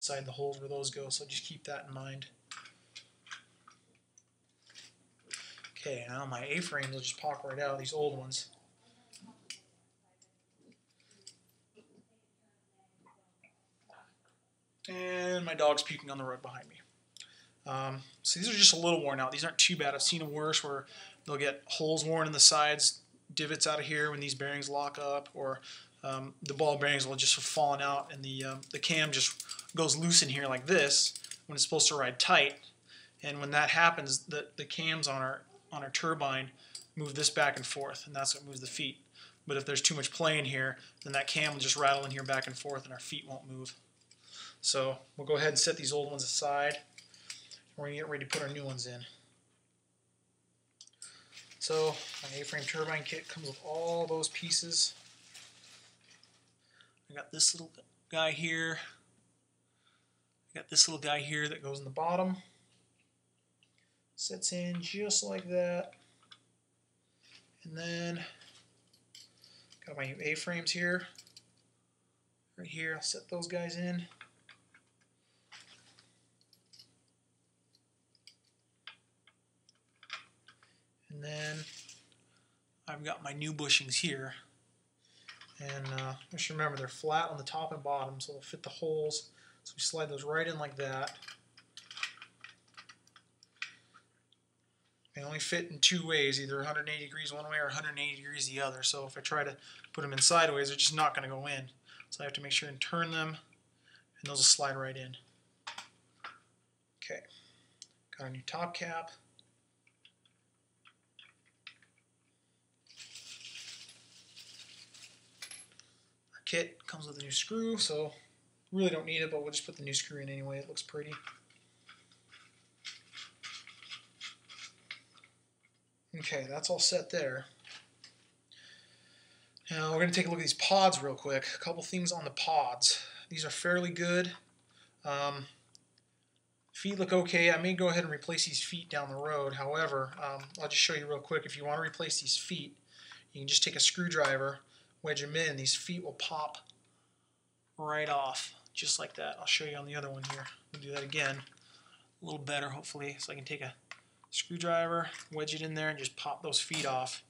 inside the holes where those go, so just keep that in mind. Okay, now my A-frames will just pop right out, these old ones. And my dog's puking on the rug behind me. So these are just a little worn out. These aren't too bad. I've seen them worse where they'll get holes worn in the sides, divots out of here when these bearings lock up, or the ball bearings will just have fallen out and the cam just goes loose in here like this when it's supposed to ride tight. And when that happens, the cams on our turbine move this back and forth, and that's what moves the feet. But if there's too much play in here, then that cam will just rattle in here back and forth and our feet won't move. So we'll go ahead and set these old ones aside. We're going to get ready to put our new ones in. So my A-frame turbine kit comes with all those pieces. I got this little guy here. I got this little guy here that goes in the bottom. Sets in just like that. And then got my A-frames here. Right here, I'll set those guys in. And then I've got my new bushings here, and just remember they're flat on the top and bottom, so they'll fit the holes. So we slide those right in like that. They only fit in two ways, either 180 degrees one way or 180 degrees the other. So if I try to put them in sideways, they're just not going to go in. So I have to make sure and turn them, and those will slide right in. Okay, got a new top cap. Kit comes with a new screw, so really don't need it, but we'll just put the new screw in anyway. It looks pretty. Okay, that's all set there. Now we're going to take a look at these pods real quick. A couple things on the pods. These are fairly good. Feet look okay. I may go ahead and replace these feet down the road. However, I'll just show you real quick. If you want to replace these feet, you can just take a screwdriver, wedge them in, and these feet will pop right off, just like that. I'll show you on the other one here. We'll do that again, a little better hopefully. So I can take a screwdriver, wedge it in there, and just pop those feet off.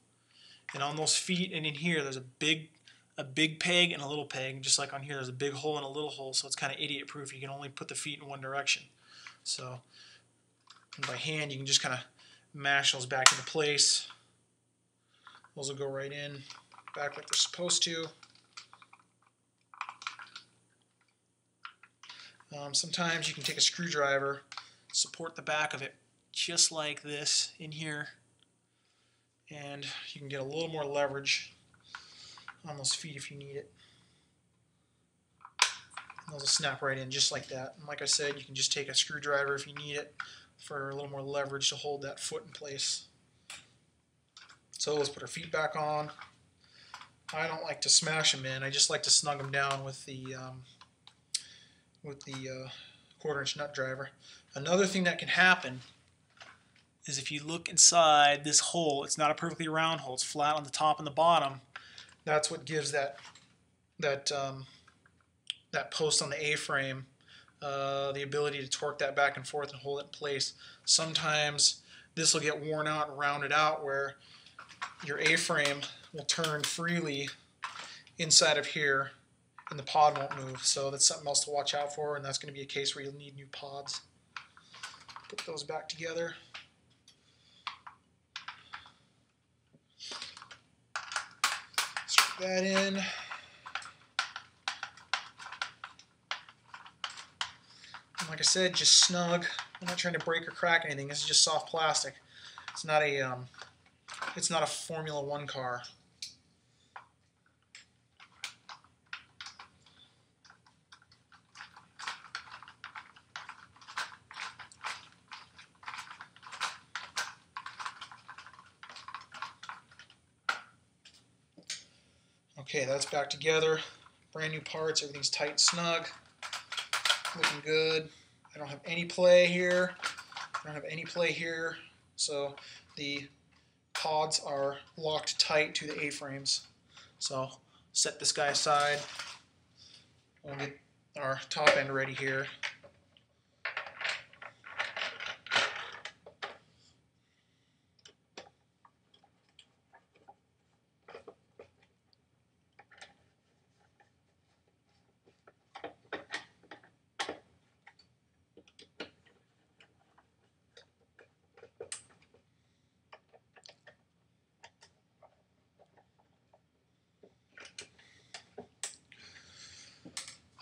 And on those feet and in here, there's a big peg and a little peg. Just like on here, there's a big hole and a little hole, so it's kind of idiot-proof. You can only put the feet in one direction. So by hand, you can just kind of mash those back into place. Those will go right in, back like they're supposed to. Sometimes you can take a screwdriver, support the back of it just like this in here, and you can get a little more leverage on those feet if you need it. And those will snap right in just like that. And like I said, you can just take a screwdriver if you need it for a little more leverage to hold that foot in place. So let's put our feet back on. I don't like to smash them in. I just like to snug them down with the 1/4-inch nut driver. Another thing that can happen is if you look inside this hole, it's not a perfectly round hole. It's flat on the top and the bottom. That's what gives that post on the A-frame the ability to torque that back and forth and hold it in place. Sometimes this will get worn out and rounded out where your A-frame will turn freely inside of here and the pod won't move. So that's something else to watch out for, and that's going to be a case where you'll need new pods. Put those back together. Stick that in. And like I said, just snug. I'm not trying to break or crack anything. This is just soft plastic. It's not a Formula One car. Okay, that's back together. Brand new parts, everything's tight and snug. Looking good. I don't have any play here. So the pods are locked tight to the A-frames. So set this guy aside. We'll get our top end ready here.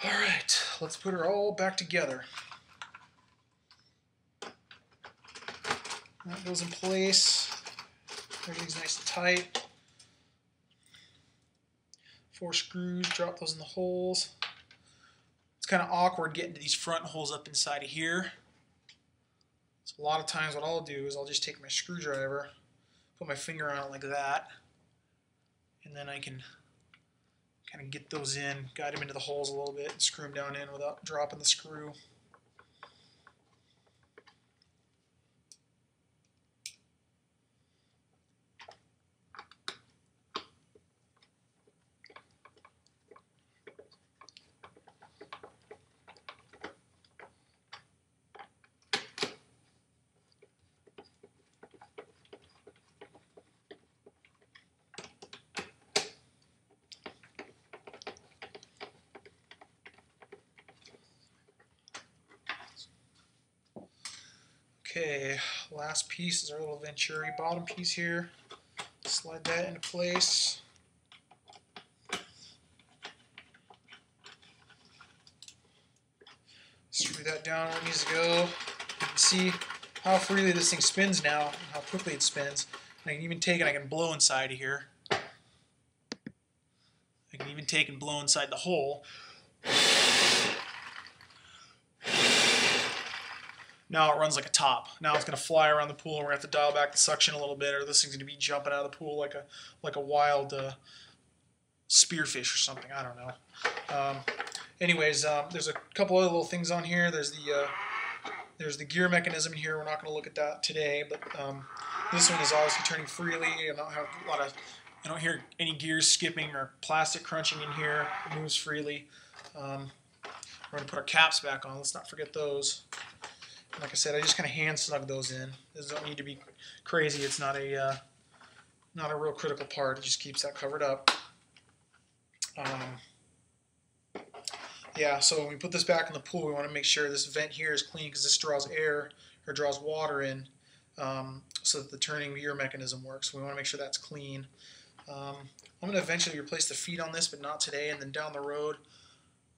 Alright, let's put her all back together. That goes in place. Everything's nice and tight. 4 screws, drop those in the holes. It's kind of awkward getting to these front holes up inside of here. So a lot of times what I'll do is I'll just take my screwdriver, put my finger on it like that, and then I can kind of get those in, guide them into the holes a little bit, and screw them down in without dropping the screw. Okay, last piece is our little Venturi bottom piece here. Slide that into place. Screw that down where it needs to go. You can see how freely this thing spins now, and how quickly it spins. And I can even take it, I can blow inside of here. I can even take and blow inside the hole. Now it runs like a top. Now it's going to fly around the pool, and we're going to have to dial back the suction a little bit, or this thing's going to be jumping out of the pool like a wild spearfish or something. I don't know. Anyways, there's a couple other little things on here. There's the gear mechanism here. We're not going to look at that today, but this one is obviously turning freely. I don't hear any gears skipping or plastic crunching in here. It moves freely. We're going to put our caps back on. Let's not forget those. Like I said, I just kind of hand snug those in. Those don't need to be crazy. It's not a real critical part. It just keeps that covered up. Yeah, so when we put this back in the pool, we want to make sure this vent here is clean, because this draws air or draws water in, so that the turning gear mechanism works. We want to make sure that's clean. I'm going to eventually replace the feet on this, but not today. And then down the road,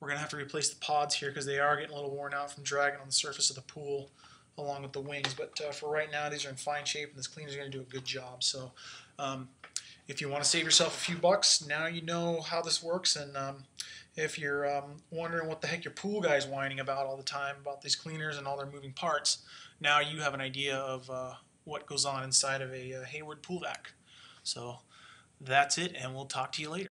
we're going to have to replace the pods here, because they are getting a little worn out from dragging on the surface of the pool along with the wings. But for right now, these are in fine shape, and this cleaner is going to do a good job. So if you want to save yourself a few bucks, now you know how this works. And if you're wondering what the heck your pool guy's whining about all the time about these cleaners and all their moving parts, now you have an idea of what goes on inside of a Hayward Pool Vac. So that's it, and we'll talk to you later.